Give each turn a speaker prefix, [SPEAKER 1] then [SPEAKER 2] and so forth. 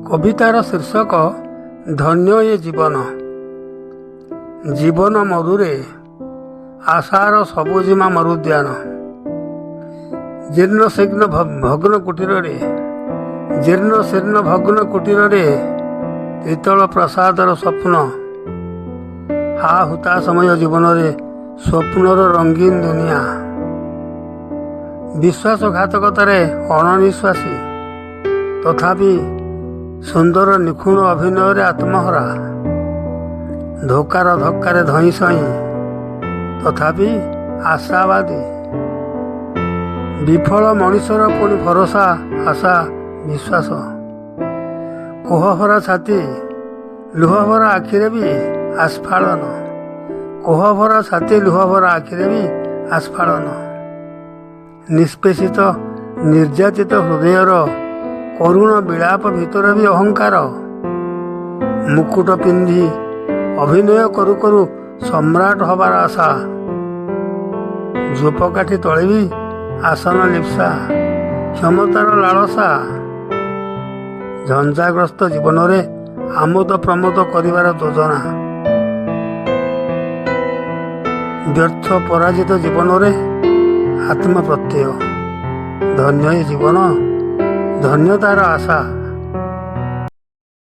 [SPEAKER 1] କବିତାର ଶୀର୍ଷକ ଧନ୍ୟ ଏ ଜୀବନ। ଜୀବନ ମରୁରେ ଆଶାର ସବୁଜିମା ମରୁଦ୍ୟାନ। ଜୀର୍ଣ୍ଣ ଶୀର୍ଣ୍ଣ ଭଗ୍ନ କୁଟୀରରେ ପିତଳ ପ୍ରାସାଦର ସ୍ୱପ୍ନ। ହା ହୁତା ସମୟ ଜୀବନରେ ସ୍ୱପ୍ନର ରଙ୍ଗୀନ ଦୁନିଆ। ବିଶ୍ୱାସଘାତକତାରେ ଅଣନିଶ୍ୱାସୀ, ତଥାପି ସୁନ୍ଦର ନିଖୁଣ ଅଭିନୟରେ ଆତ୍ମହରା। ଧକ୍କାରେ ଧଇଁ ସଇଁ, ତଥାପି ଆଶାବାଦୀ। ବିଫଳ ମଣିଷର ପୁଣି ଭରସା, ଆଶା, ବିଶ୍ୱାସ। କୋହଭରା ଛାତି, ଲୁହଭରା ଆଖିରେ ବି ଆସ୍ଫାଳନ। କୋହଭରା ଛାତି, ଲୁହଭରା ଆଖିରେ ବି ଆସ୍ଫାଳନ। ନିଷ୍ପେଷିତ ନିର୍ଯାତିତ ହୃଦୟର କରୁଣ ବିଳାପ ଭିତରେ ବି ଅହଙ୍କାର। ମୁକୁଟ ପିନ୍ଧି ଅଭିନୟ କରୁ କରୁ ସମ୍ରାଟ ହବାର ଆଶା। ଝୋପକାଠି ତଳେ ବି ଆସନ ଲିପ୍ସା, କ୍ଷମତାର ଲାଳସା। ଝଞ୍ଜାଗ୍ରସ୍ତ ଜୀବନରେ ଆମୋଦ ପ୍ରମୋଦ କରିବାର ଯୋଜନା। ବ୍ୟର୍ଥ ପରାଜିତ ଜୀବନରେ ଆତ୍ମପ୍ରତ୍ୟୟ। ଧନ୍ୟ ଏ ଜୀବନ, ଧନ୍ୟ ତାର ଆଶା।